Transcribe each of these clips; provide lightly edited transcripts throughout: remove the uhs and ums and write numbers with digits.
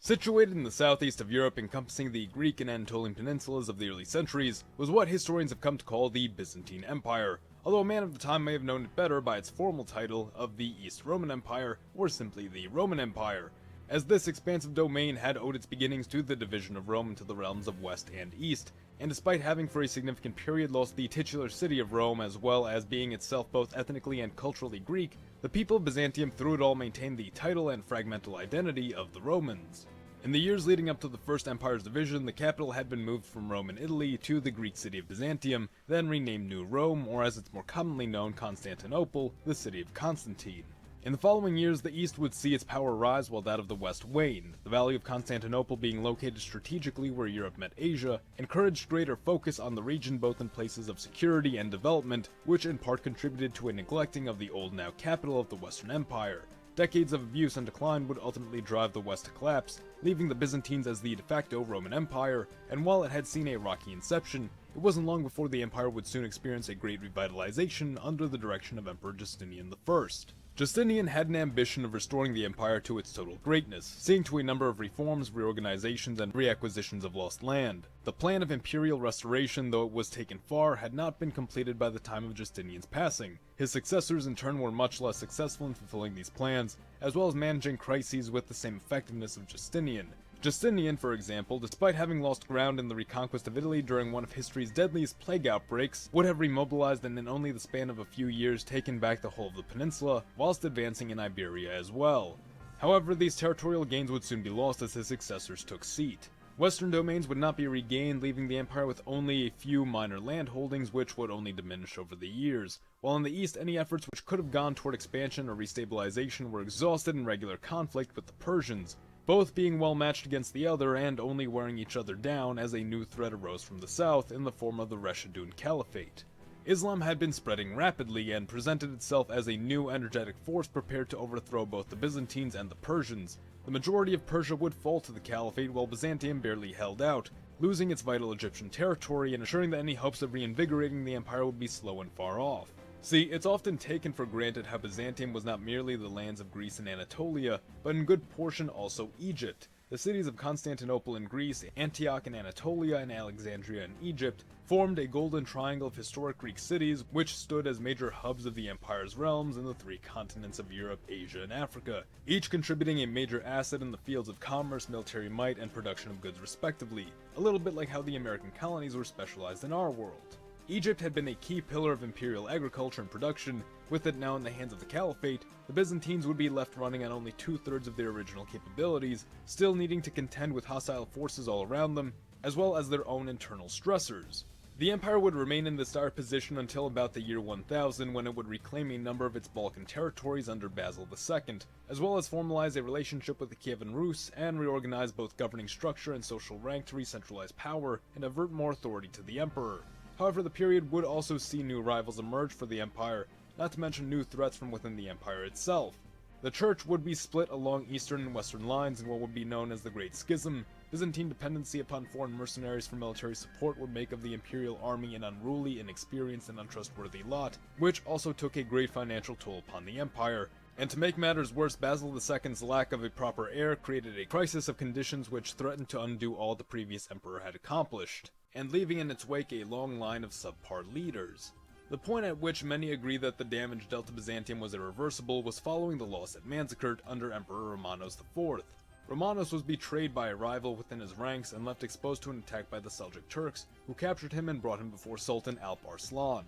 Situated in the southeast of Europe, encompassing the Greek and Anatolian peninsulas of the early centuries, was what historians have come to call the Byzantine Empire, although a man of the time may have known it better by its formal title of the East Roman Empire, or simply the Roman Empire, as this expansive domain had owed its beginnings to the division of Rome into the realms of West and East, and despite having for a significant period lost the titular city of Rome as well as being itself both ethnically and culturally Greek, the people of Byzantium through it all maintained the title and fragmental identity of the Romans. In the years leading up to the First Empire's division, the capital had been moved from Rome in Italy to the Greek city of Byzantium, then renamed New Rome, or as it's more commonly known, Constantinople, the city of Constantine. In the following years, the east would see its power rise while that of the west wane. The Valley of Constantinople, being located strategically where Europe met Asia, encouraged greater focus on the region both in places of security and development, which in part contributed to a neglecting of the old now capital of the Western Empire. Decades of abuse and decline would ultimately drive the West to collapse, leaving the Byzantines as the de facto Roman Empire, and while it had seen a rocky inception, it wasn't long before the empire would soon experience a great revitalization under the direction of Emperor Justinian I. Justinian had an ambition of restoring the empire to its total greatness, seeing to a number of reforms, reorganizations, and reacquisitions of lost land. The plan of imperial restoration, though it was taken far, had not been completed by the time of Justinian's passing. His successors in turn were much less successful in fulfilling these plans, as well as managing crises with the same effectiveness of Justinian. Justinian, for example, despite having lost ground in the reconquest of Italy during one of history's deadliest plague outbreaks, would have remobilized and in only the span of a few years taken back the whole of the peninsula, whilst advancing in Iberia as well. However, these territorial gains would soon be lost as his successors took seat. Western domains would not be regained, leaving the empire with only a few minor land holdings which would only diminish over the years, while in the east any efforts which could have gone toward expansion or restabilization were exhausted in regular conflict with the Persians, both being well matched against the other and only wearing each other down as a new threat arose from the south in the form of the Rashidun Caliphate. Islam had been spreading rapidly and presented itself as a new energetic force prepared to overthrow both the Byzantines and the Persians. The majority of Persia would fall to the Caliphate while Byzantium barely held out, losing its vital Egyptian territory and assuring that any hopes of reinvigorating the empire would be slow and far off. See, it's often taken for granted how Byzantium was not merely the lands of Greece and Anatolia, but in good portion also Egypt. The cities of Constantinople in Greece, Antioch in Anatolia, and Alexandria in Egypt formed a golden triangle of historic Greek cities which stood as major hubs of the empire's realms in the three continents of Europe, Asia, and Africa, each contributing a major asset in the fields of commerce, military might, and production of goods respectively, a little bit like how the American colonies were specialized in our world. Egypt had been a key pillar of imperial agriculture and production. With it now in the hands of the Caliphate, the Byzantines would be left running on only 2/3 of their original capabilities, still needing to contend with hostile forces all around them, as well as their own internal stressors. The empire would remain in this dire position until about the year 1000, when it would reclaim a number of its Balkan territories under Basil II, as well as formalize a relationship with the Kievan Rus and reorganize both governing structure and social rank to re-centralize power and avert more authority to the emperor. However, the period would also see new rivals emerge for the empire, not to mention new threats from within the empire itself. The church would be split along eastern and western lines in what would be known as the Great Schism. Byzantine dependency upon foreign mercenaries for military support would make of the imperial army an unruly, inexperienced, and untrustworthy lot, which also took a great financial toll upon the empire. And to make matters worse, Basil II's lack of a proper heir created a crisis of conditions which threatened to undo all the previous emperor had accomplished, and leaving in its wake a long line of subpar leaders. The point at which many agree that the damage dealt to Byzantium was irreversible was following the loss at Manzikert under Emperor Romanos IV. Romanos was betrayed by a rival within his ranks and left exposed to an attack by the Seljuk Turks, who captured him and brought him before Sultan Alp Arslan.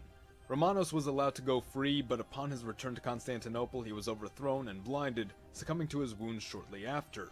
Romanos was allowed to go free, but upon his return to Constantinople he was overthrown and blinded, succumbing to his wounds shortly after.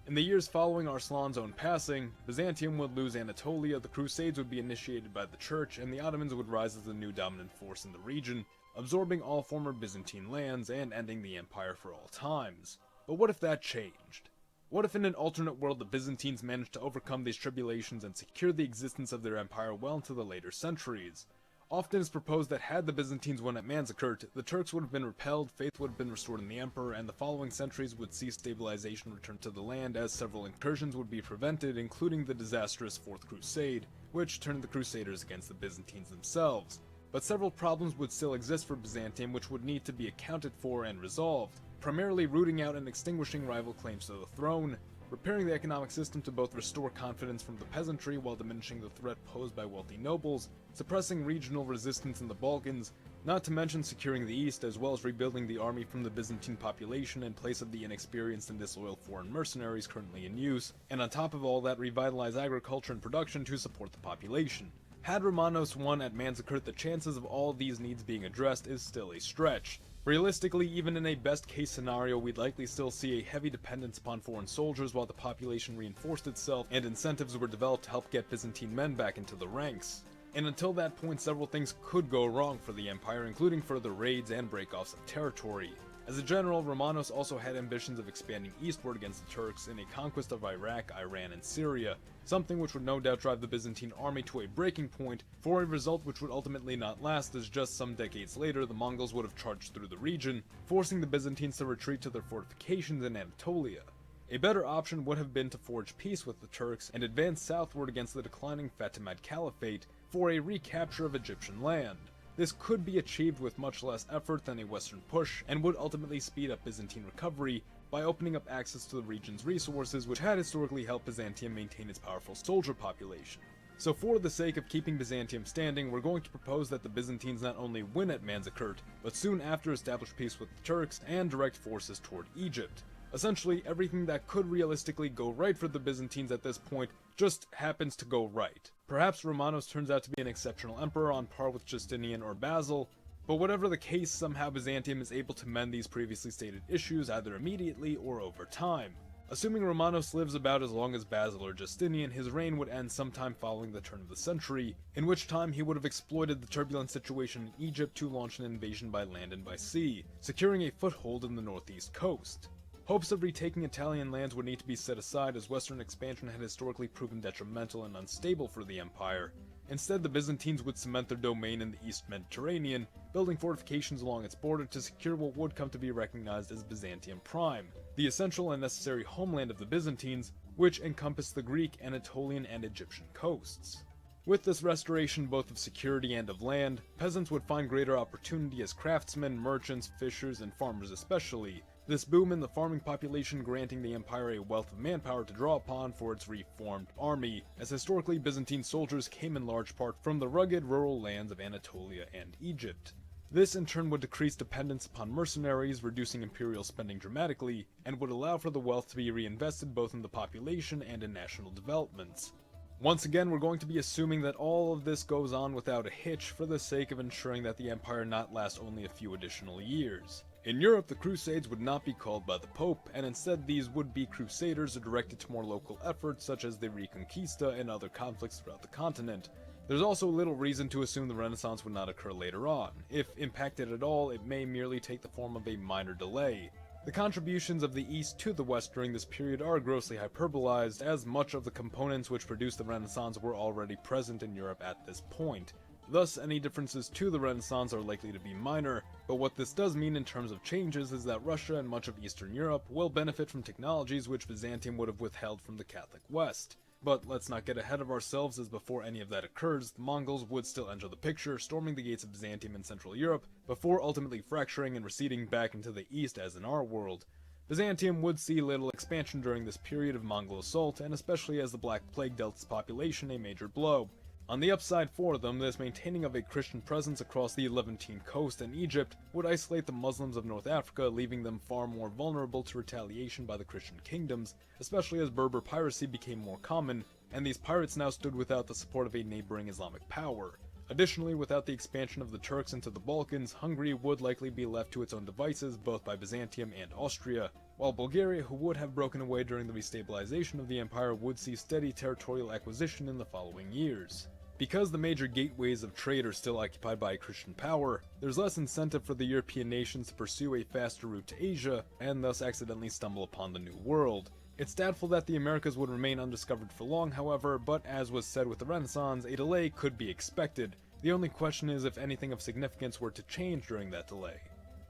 In the years following Arslan's own passing, Byzantium would lose Anatolia, the Crusades would be initiated by the Church, and the Ottomans would rise as the new dominant force in the region, absorbing all former Byzantine lands and ending the empire for all times. But what if that changed? What if in an alternate world the Byzantines managed to overcome these tribulations and secure the existence of their empire well into the later centuries? Often is proposed that had the Byzantines won at Manzikert, the Turks would have been repelled, faith would have been restored in the emperor, and the following centuries would see stabilization return to the land as several incursions would be prevented, including the disastrous Fourth Crusade, which turned the Crusaders against the Byzantines themselves. But several problems would still exist for Byzantium which would need to be accounted for and resolved, primarily rooting out and extinguishing rival claims to the throne, repairing the economic system to both restore confidence from the peasantry while diminishing the threat posed by wealthy nobles, suppressing regional resistance in the Balkans, not to mention securing the east, as well as rebuilding the army from the Byzantine population in place of the inexperienced and disloyal foreign mercenaries currently in use, and on top of all that, revitalize agriculture and production to support the population. Had Romanos won at Manzikert, the chances of all these needs being addressed is still a stretch. Realistically, even in a best-case scenario, we'd likely still see a heavy dependence upon foreign soldiers while the population reinforced itself and incentives were developed to help get Byzantine men back into the ranks. And until that point, several things could go wrong for the empire, including further raids and breakoffs of territory. As a general, Romanos also had ambitions of expanding eastward against the Turks in a conquest of Iraq, Iran, and Syria, something which would no doubt drive the Byzantine army to a breaking point, for a result which would ultimately not last, as just some decades later the Mongols would have charged through the region, forcing the Byzantines to retreat to their fortifications in Anatolia. A better option would have been to forge peace with the Turks and advance southward against the declining Fatimid Caliphate for a recapture of Egyptian land. This could be achieved with much less effort than a western push, and would ultimately speed up Byzantine recovery by opening up access to the region's resources, which had historically helped Byzantium maintain its powerful soldier population. So for the sake of keeping Byzantium standing, we're going to propose that the Byzantines not only win at Manzikert, but soon after establish peace with the Turks and direct forces toward Egypt. Essentially, everything that could realistically go right for the Byzantines at this point just happens to go right. Perhaps Romanos turns out to be an exceptional emperor on par with Justinian or Basil, but whatever the case, somehow Byzantium is able to mend these previously stated issues either immediately or over time. Assuming Romanos lives about as long as Basil or Justinian, his reign would end sometime following the turn of the century, in which time he would have exploited the turbulent situation in Egypt to launch an invasion by land and by sea, securing a foothold in the northeast coast. Hopes of retaking Italian lands would need to be set aside, as western expansion had historically proven detrimental and unstable for the empire. Instead, the Byzantines would cement their domain in the East Mediterranean, building fortifications along its border to secure what would come to be recognized as Byzantium Prime, the essential and necessary homeland of the Byzantines, which encompassed the Greek, Anatolian, and Egyptian coasts. With this restoration both of security and of land, peasants would find greater opportunity as craftsmen, merchants, fishers, and farmers especially, this boom in the farming population granting the empire a wealth of manpower to draw upon for its reformed army, as historically Byzantine soldiers came in large part from the rugged rural lands of Anatolia and Egypt. This in turn would decrease dependence upon mercenaries, reducing imperial spending dramatically, and would allow for the wealth to be reinvested both in the population and in national developments. Once again, we're going to be assuming that all of this goes on without a hitch for the sake of ensuring that the empire not last only a few additional years. In Europe, the Crusades would not be called by the Pope, and instead these would-be crusaders are directed to more local efforts such as the Reconquista and other conflicts throughout the continent. There's also little reason to assume the Renaissance would not occur later on. If impacted at all, it may merely take the form of a minor delay. The contributions of the East to the West during this period are grossly hyperbolized, as much of the components which produced the Renaissance were already present in Europe at this point. Thus, any differences to the Renaissance are likely to be minor, but what this does mean in terms of changes is that Russia and much of Eastern Europe will benefit from technologies which Byzantium would have withheld from the Catholic West. But let's not get ahead of ourselves, as before any of that occurs, the Mongols would still enter the picture, storming the gates of Byzantium in Central Europe, before ultimately fracturing and receding back into the east as in our world. Byzantium would see little expansion during this period of Mongol assault, and especially as the Black Plague dealt its population a major blow. On the upside for them, this maintaining of a Christian presence across the Levantine coast and Egypt would isolate the Muslims of North Africa, leaving them far more vulnerable to retaliation by the Christian kingdoms, especially as Berber piracy became more common, and these pirates now stood without the support of a neighboring Islamic power. Additionally, without the expansion of the Turks into the Balkans, Hungary would likely be left to its own devices both by Byzantium and Austria, while Bulgaria, who would have broken away during the restabilization of the empire, would see steady territorial acquisition in the following years. Because the major gateways of trade are still occupied by a Christian power, there's less incentive for the European nations to pursue a faster route to Asia, and thus accidentally stumble upon the New World. It's doubtful that the Americas would remain undiscovered for long, however, but as was said with the Renaissance, a delay could be expected. The only question is if anything of significance were to change during that delay.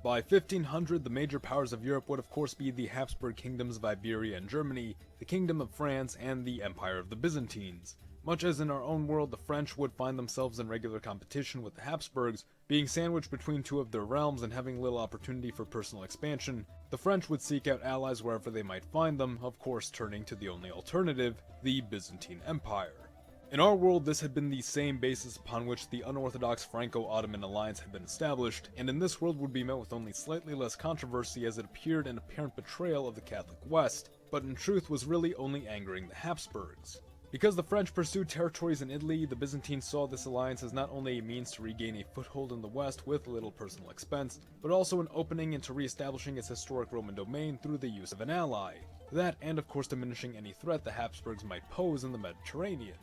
By 1500, the major powers of Europe would of course be the Habsburg kingdoms of Iberia and Germany, the Kingdom of France, and the Empire of the Byzantines. Much as in our own world, the French would find themselves in regular competition with the Habsburgs, being sandwiched between two of their realms and having little opportunity for personal expansion, the French would seek out allies wherever they might find them, of course turning to the only alternative, the Byzantine Empire. In our world, this had been the same basis upon which the unorthodox Franco-Ottoman alliance had been established, and in this world would be met with only slightly less controversy as it appeared an apparent betrayal of the Catholic West, but in truth was really only angering the Habsburgs. Because the French pursued territories in Italy, the Byzantines saw this alliance as not only a means to regain a foothold in the West with little personal expense, but also an opening into re-establishing its historic Roman domain through the use of an ally. That, and of course diminishing any threat the Habsburgs might pose in the Mediterranean.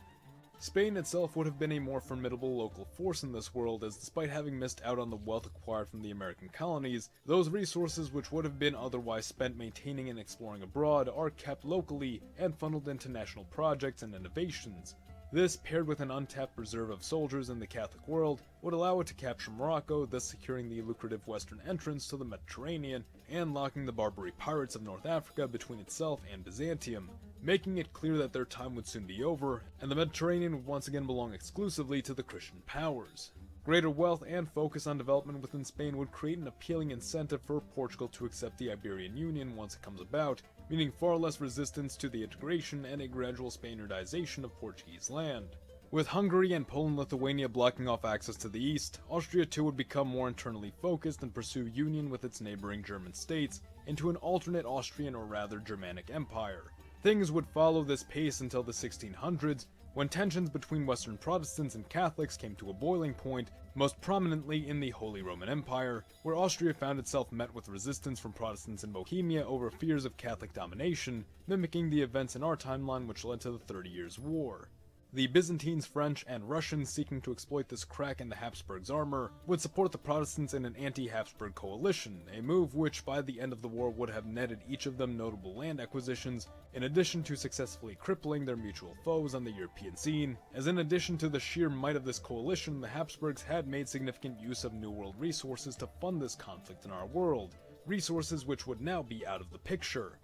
Spain itself would have been a more formidable local force in this world, as despite having missed out on the wealth acquired from the American colonies, those resources which would have been otherwise spent maintaining and exploring abroad are kept locally and funneled into national projects and innovations. This, paired with an untapped reserve of soldiers in the Catholic world, would allow it to capture Morocco, thus securing the lucrative western entrance to the Mediterranean and locking the Barbary pirates of North Africa between itself and Byzantium, making it clear that their time would soon be over, and the Mediterranean would once again belong exclusively to the Christian powers. Greater wealth and focus on development within Spain would create an appealing incentive for Portugal to accept the Iberian Union once it comes about, meaning far less resistance to the integration and a gradual Spaniardization of Portuguese land. With Hungary and Poland-Lithuania blocking off access to the east, Austria too would become more internally focused and pursue union with its neighboring German states into an alternate Austrian or rather Germanic empire. Things would follow this pace until the 1600s, when tensions between Western Protestants and Catholics came to a boiling point, most prominently in the Holy Roman Empire, where Austria found itself met with resistance from Protestants in Bohemia over fears of Catholic domination, mimicking the events in our timeline which led to the 30 Years' War. The Byzantines, French, and Russians seeking to exploit this crack in the Habsburgs' armor would support the Protestants in an anti-Habsburg coalition, a move which by the end of the war would have netted each of them notable land acquisitions, in addition to successfully crippling their mutual foes on the European scene, as in addition to the sheer might of this coalition, the Habsburgs had made significant use of New World resources to fund this conflict in our world, resources which would now be out of the picture.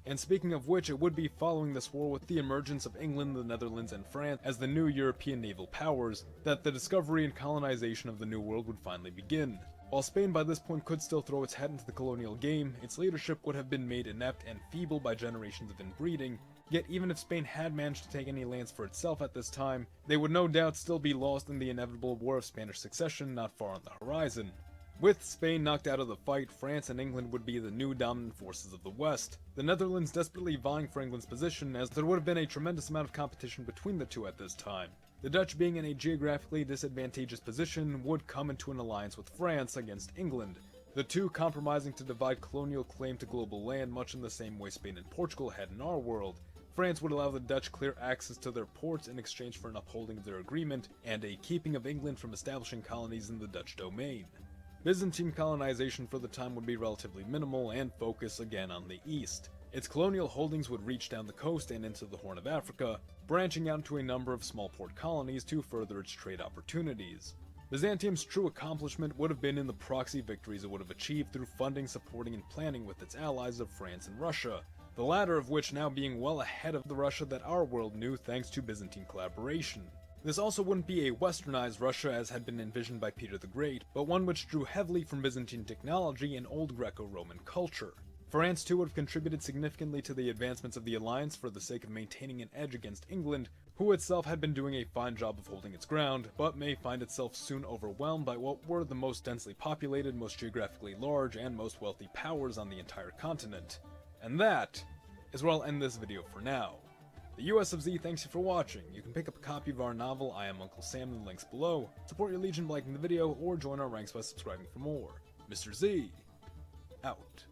And speaking of which, it would be following this war with the emergence of England, the Netherlands, and France as the new European naval powers that the discovery and colonization of the New World would finally begin. While Spain by this point could still throw its head into the colonial game, its leadership would have been made inept and feeble by generations of inbreeding, yet even if Spain had managed to take any lands for itself at this time, they would no doubt still be lost in the inevitable War of Spanish Succession not far on the horizon. With Spain knocked out of the fight, France and England would be the new dominant forces of the West, the Netherlands desperately vying for England's position as there would have been a tremendous amount of competition between the two at this time. The Dutch being in a geographically disadvantageous position would come into an alliance with France against England, the two compromising to divide colonial claim to global land much in the same way Spain and Portugal had in our world. France would allow the Dutch clear access to their ports in exchange for an upholding of their agreement and a keeping of England from establishing colonies in the Dutch domain. Byzantine colonization for the time would be relatively minimal and focus again on the east. Its colonial holdings would reach down the coast and into the Horn of Africa, branching out into a number of small port colonies to further its trade opportunities. Byzantium's true accomplishment would have been in the proxy victories it would have achieved through funding, supporting, and planning with its allies of France and Russia, the latter of which now being well ahead of the Russia that our world knew thanks to Byzantine collaboration. This also wouldn't be a westernized Russia as had been envisioned by Peter the Great, but one which drew heavily from Byzantine technology and old Greco-Roman culture. France too would have contributed significantly to the advancements of the alliance for the sake of maintaining an edge against England, who itself had been doing a fine job of holding its ground, but may find itself soon overwhelmed by what were the most densely populated, most geographically large, and most wealthy powers on the entire continent. And that is where I'll end this video for now. The US of Z thanks you for watching. You can pick up a copy of our novel, I Am Uncle Sam, in the links below, support your Legion by liking the video, or join our ranks by subscribing for more. Mr. Z, out.